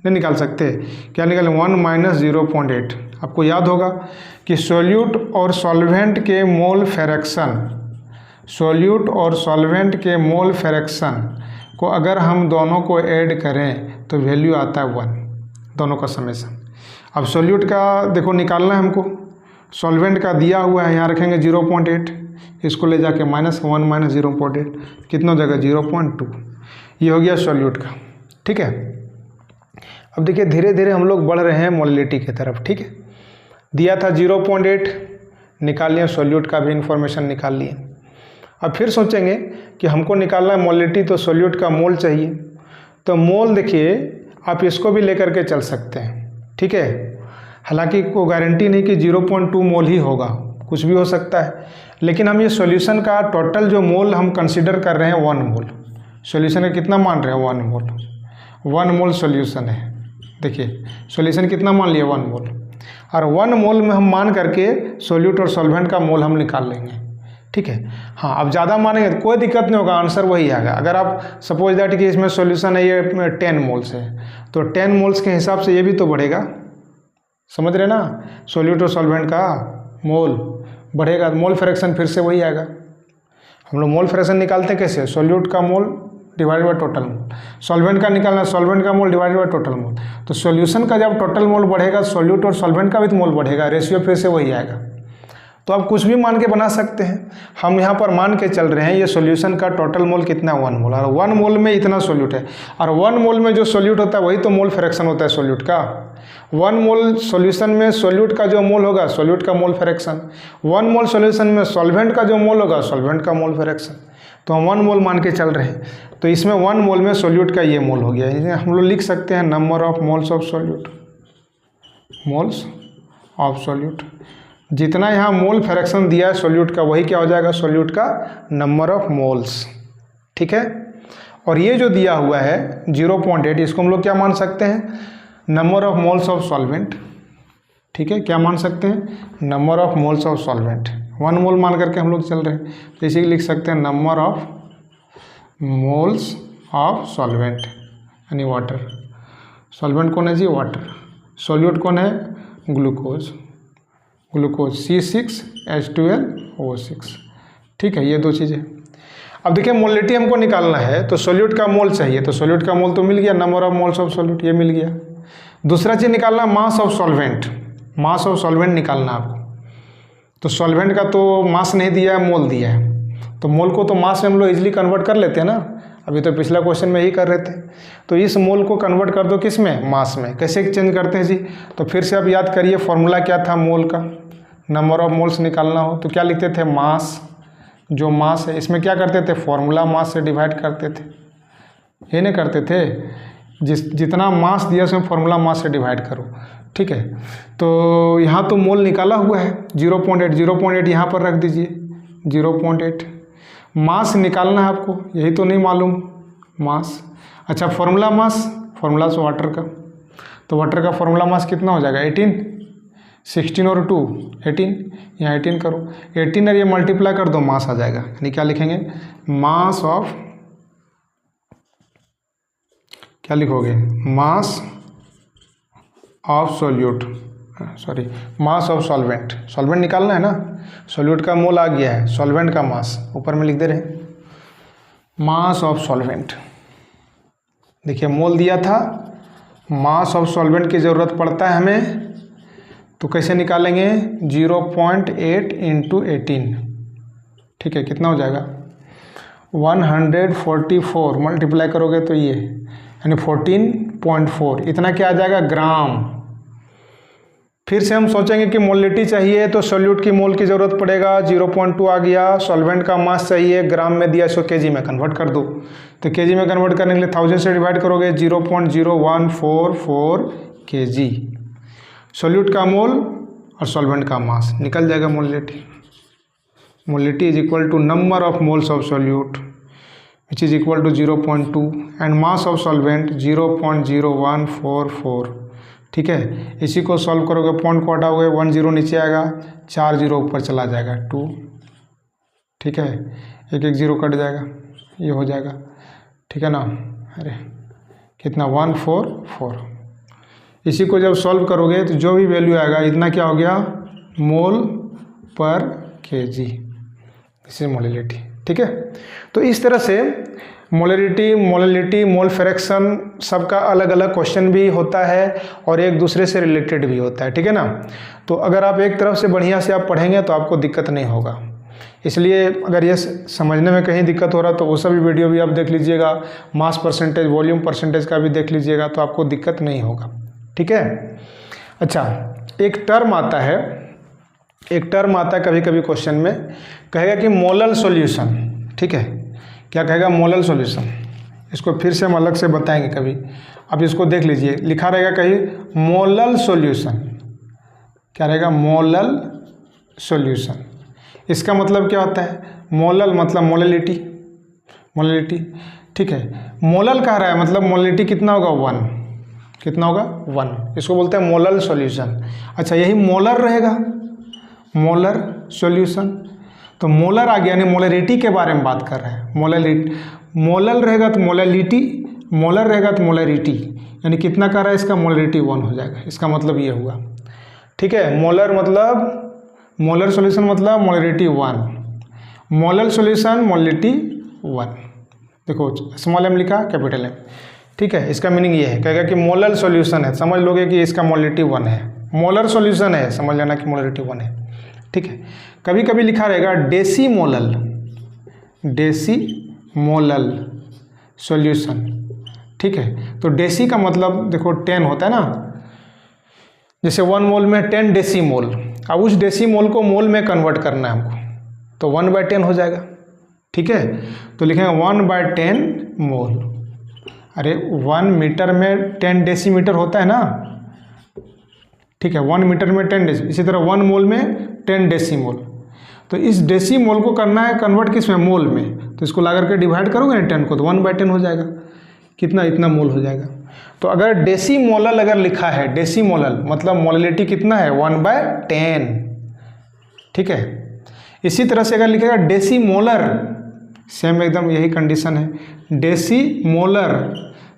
A: नहीं निकाल सकते, क्या निकालें, 1 - 0.8। आपको याद होगा कि सोल्यूट और सॉल्वेंट के मोल फ्रैक्शन, सोल्यूट और सॉल्वेंट के मोल फ्रैक्शन को अगर हम दोनों को ऐड करें तो वैल्यू आता है 1, दोनों का समेशन। अब सोल्यूट का देखो निकालना है हमको, सॉल्वेंट का दिया हुआ है, यहाँ रखेंगे 0.8, इसको ले जाके -1 - 0.8 कितना हो जाएगा, 0.2। ये हो गया सोल्यूट का, ठीक है। अब देखिए धीरे धीरे हम लोग बढ़ रहे हैं मोलिलिटी की तरफ, ठीक है। दिया था 0.8, निकाल लिया, सोल्यूट का भी इंफॉर्मेशन निकाल लिए। अब फिर सोचेंगे कि हमको निकालना है मोलिलिटी, तो सोल्यूट का मोल चाहिए। तो मोल देखिए आप इसको भी लेकर के चल सकते हैं, ठीक है। हालांकि कोई गारंटी नहीं कि 0.2 मोल ही होगा, कुछ भी हो सकता है, लेकिन हम ये सॉल्यूशन का टोटल जो मोल हम कंसीडर कर रहे हैं 1 मोल। सॉल्यूशन का कितना मान रहे हैं, 1 मोल, 1 मोल सॉल्यूशन है। देखिए सॉल्यूशन कितना मान लिया, 1 मोल, और 1 मोल में हम मान करके सोल्यूट और सॉल्वेंट का मोल हम निकाल लेंगे, ठीक है। हाँ, अब ज़्यादा मानेंगे तो कोई दिक्कत नहीं होगा, आंसर वही आएगा। अगर आप सपोज दैट कि इसमें सॉल्यूशन है ये 10 मोल्स है, तो 10 मोल्स के हिसाब से ये भी तो बढ़ेगा, समझ रहे ना, सोल्यूट और सॉल्वेंट का मोल बढ़ेगा, मोल फ्रैक्शन फिर से वही आएगा। हम लोग मोल फ्रैक्शन निकालते हैं कैसे, सोल्यूट का मोल divide by total mole, solvent का निकालना, सॉल्वेंट का मोल डिवाइड बाय टोटल मोल। तो सॉल्यूशन का जब टोटल मोल बढ़ेगा, सोल्यूट और सॉल्वेंट का भी तो मोल बढ़ेगा, रेशियो फिर से वही आएगा। तो आप कुछ भी मान के बना सकते हैं। हम यहाँ पर मान के चल रहे हैं ये सॉल्यूशन का टोटल मोल कितना, 1 मोल, और 1 मोल में इतना सोल्यूट है, और 1 मोल में जो सोल्यूट होता है वही तो मोल फ्रैक्शन होता है सोल्यूट का। 1 मोल सॉल्यूशन में सोल्यूट का जो मोल होगा, सोल्यूट का मोल फ्रैक्शन, 1 मोल सॉल्यूशन में सॉल्वेंट का जो मोल होगा, सॉल्वेंट का मोल फ्रैक्शन। तो हम 1 मोल मान के चल रहे हैं, तो इसमें 1 मोल में सोल्यूट का ये मोल हो गया। हम लोग लिख सकते हैं number of moles of solute, moles of solute. जितना यहाँ मोल फ्रैक्शन दिया है सोल्यूट का, वही क्या हो जाएगा, सोल्यूट का नंबर ऑफ मोल्स, ठीक है। और ये जो दिया हुआ है 0.8, इसको हम लोग क्या मान सकते हैं, number of moles of solvent, ठीक है। क्या मान सकते हैं, number of moles of solvent. 1 मोल मान करके हम लोग चल रहे हैं, तो इसी लिख सकते हैं number of moles of solvent, यानी वाटर। सॉल्वेंट कौन है जी, वाटर। सोल्यूट कौन है, ग्लूकोज, ग्लूकोज C6H12O6, ठीक है। ये 2 चीज़ें। अब देखिए मोलिलिटी हमको निकालना है, तो सोल्यूट का मोल चाहिए, तो सोल्यूट का मोल तो मिल गया, number of moles of solute ये मिल गया। दूसरा चीज़ निकालना मास of solvent, mass of solvent निकालना आपको। तो सॉल्वेंट का तो मास नहीं दिया है, मोल दिया है, तो मोल को तो मास में हम लोग इजीली कन्वर्ट कर लेते हैं ना, अभी तो पिछला क्वेश्चन में ही कर रहे थे। तो इस मोल को कन्वर्ट कर दो किस में, मास में। कैसे चेंज करते हैं जी, तो फिर से आप याद करिए फॉर्मूला क्या था मोल का, नंबर ऑफ मोल्स निकालना हो तो क्या लिखते थे, मास, जो मास है इसमें क्या करते थे, फॉर्मूला मास से डिवाइड करते थे, ये नहीं करते थे, जितना मास दिया उसमें फॉर्मूला मास से डिवाइड करो, ठीक है। तो यहाँ तो मोल निकाला हुआ है 0.8, 0.8 यहाँ पर रख दीजिए, 0.8। मास निकालना है आपको, यही तो नहीं मालूम, मास। अच्छा, फॉर्मूला मास, फॉर्मूला से वाटर का, तो वाटर का फॉर्मूला मास कितना हो जाएगा, 18, 16 और 2 18, यहाँ 18 करो, 18 और ये मल्टीप्लाई कर दो, मास आ जाएगा। यानी क्या लिखेंगे, मास ऑफ, क्या लिखोगे, mass of solute, sorry mass of solvent. Solvent निकालना है ना, सोल्यूट का मोल आ गया है, सॉल्वेंट का मास ऊपर में लिख दे रहे, मास ऑफ सॉल्वेंट। देखिए मोल दिया था, मास ऑफ सॉल्वेंट की ज़रूरत पड़ता है हमें, तो कैसे निकालेंगे, 0.8 × 18, ठीक है, कितना हो जाएगा 144 मल्टीप्लाई करोगे तो ये यानी 14.4, इतना क्या आ जाएगा ग्राम। फिर से हम सोचेंगे कि मोलिटी चाहिए तो सोल्यूट की मोल की ज़रूरत पड़ेगा, 0.2 आ गया। सॉल्वेंट का मास चाहिए, ग्राम में दिया, इसको केजी में कन्वर्ट कर दो। तो केजी में कन्वर्ट करने के लिए 1000 से डिवाइड करोगे, 0.0144 केजी। सोल्यूट का मोल और सॉल्वेंट का मास निकल जाएगा molality. Molality is equal to number of moles of solute which is equal to 0.2 and mass of solvent 0.0144। ठीक है, इसी को सॉल्व करोगे, पॉइंट को हटाओगे, 1 0 नीचे आएगा, 4 0 ऊपर चला जाएगा 2। ठीक है, एक 0 कट जाएगा, ये हो जाएगा। ठीक है ना, अरे कितना 144। इसी को जब सॉल्व करोगे तो जो भी वैल्यू आएगा इतना क्या हो गया मोल पर केजी, इसी मोलिटी। ठीक है, तो इस तरह से मोलिटी, मोल फ्रैक्शन सबका अलग अलग क्वेश्चन भी होता है और एक दूसरे से रिलेटेड भी होता है। ठीक है ना, तो अगर आप एक तरफ से बढ़िया से आप पढ़ेंगे तो आपको दिक्कत नहीं होगा। इसलिए अगर ये समझने में कहीं दिक्कत हो रहा तो वो सभी वीडियो भी आप देख लीजिएगा, मास परसेंटेज, वॉल्यूम परसेंटेज का भी देख लीजिएगा, तो आपको दिक्कत नहीं होगा। ठीक है, अच्छा एक टर्म आता है कभी कभी क्वेश्चन में, कहेगा कि मोलल सॉल्यूशन। ठीक है, क्या कहेगा मोलल सॉल्यूशन, इसको फिर से हम अलग से बताएंगे कभी। अब इसको देख लीजिए, लिखा रहेगा कहीं मोलल सॉल्यूशन, क्या रहेगा मोलल सॉल्यूशन। इसका मतलब क्या होता है, मोलल मतलब मोललिटी। ठीक है, मोलल कह रहा है मतलब मोललिटी कितना होगा 1, कितना होगा 1, इसको बोलते हैं मोलल सॉल्यूशन। अच्छा यही मोलर रहेगा, मोलर सॉल्यूशन, तो मोलर आ गया यानी मोलरिटी के बारे में बात कर रहे हैं। मोलल रहेगा तो मोललिटी, मोलर रहेगा तो मोलरिटी, यानी कितना कर रहा है इसका मोलरिटी 1 हो जाएगा, इसका मतलब ये हुआ। ठीक है, मोलर मतलब मोलर सॉल्यूशन मतलब मोलरिटी 1, मोलल सॉल्यूशन मोलरिटी 1। देखो स्मॉल m लिखा, कैपिटल M। ठीक है, इसका मीनिंग ये है, कहेगा कि मोलल सॉल्यूशन है, समझ लोगे कि इसका मोलरिटी 1 है। मोलर सॉल्यूशन है, समझ लेना कि मोलरिटी 1 है। ठीक है, कभी कभी लिखा रहेगा डेसीमोलल सॉल्यूशन। ठीक है, तो डेसी का मतलब देखो 10 होता है ना, जैसे 1 मोल में 10 डेसीमोल। अब उस डेसीमोल को मोल में कन्वर्ट करना है हमको, तो 1/10 हो जाएगा। ठीक है, तो लिखेंगे 1/10 मोल। अरे 1 मीटर में 10 डेसीमीटर होता है ना। ठीक है, 1 मीटर में 10 डेसी, इसी तरह 1 मोल में 10 डेसीमोल। तो इस डेसीमोल को करना है कन्वर्ट किस में, मोल में, तो इसको ला करके डिवाइड करोगे ना 10 को, तो 1/10 हो जाएगा, कितना इतना मोल हो जाएगा। तो अगर डेसीमोलल अगर लिखा है, डेसीमोलल मतलब मोललिटी कितना है 1/10। ठीक है, इसी तरह से अगर लिखेगा डेसीमोलर, सेम एकदम यही कंडीशन है, डेसीमोलर।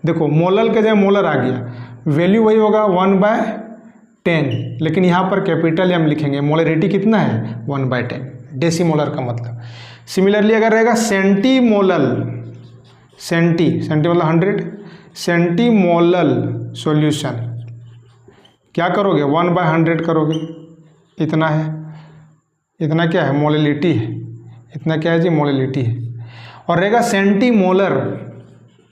A: देखो मोलल के जगह मोलर आ गया, वैल्यू वही होगा 1/10, लेकिन यहाँ पर कैपिटल M लिखेंगे, मोलरिटी कितना है 1/10, डेसीमोलर का मतलब। सिमिलरली अगर रहेगा सेंटीमोलल, सेंटी मतलब 100, सेंटीमोलल सॉल्यूशन, क्या करोगे 1/100 करोगे, इतना है, इतना क्या है मोललिटी है, इतना क्या है जी मोललिटी है। और रहेगा सेंटीमोलर,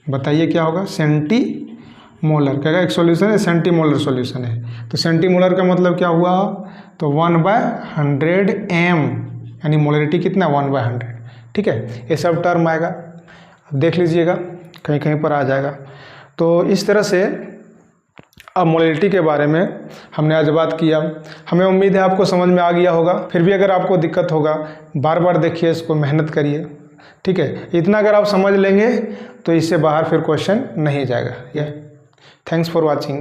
A: बताइए क्या होगा सेंटीमोलर, क्या एक सॉल्यूशन है, सेंटीमोलर सॉल्यूशन है, तो सेंटीमोलर का मतलब क्या हुआ, तो 1/100 m, यानी मोलरिटी कितना 1/100। ठीक है, ये सब टर्म आएगा, अब देख लीजिएगा कहीं कहीं पर आ जाएगा। तो इस तरह से अब मोलरिटी के बारे में हमने आज बात किया, हमें उम्मीद है आपको समझ में आ गया होगा। फिर भी अगर आपको दिक्कत होगा बार बार देखिए, इसको मेहनत करिए। ठीक है, इतना अगर आप समझ लेंगे तो इससे बाहर फिर क्वेश्चन नहीं जाएगा। Thanks for watching.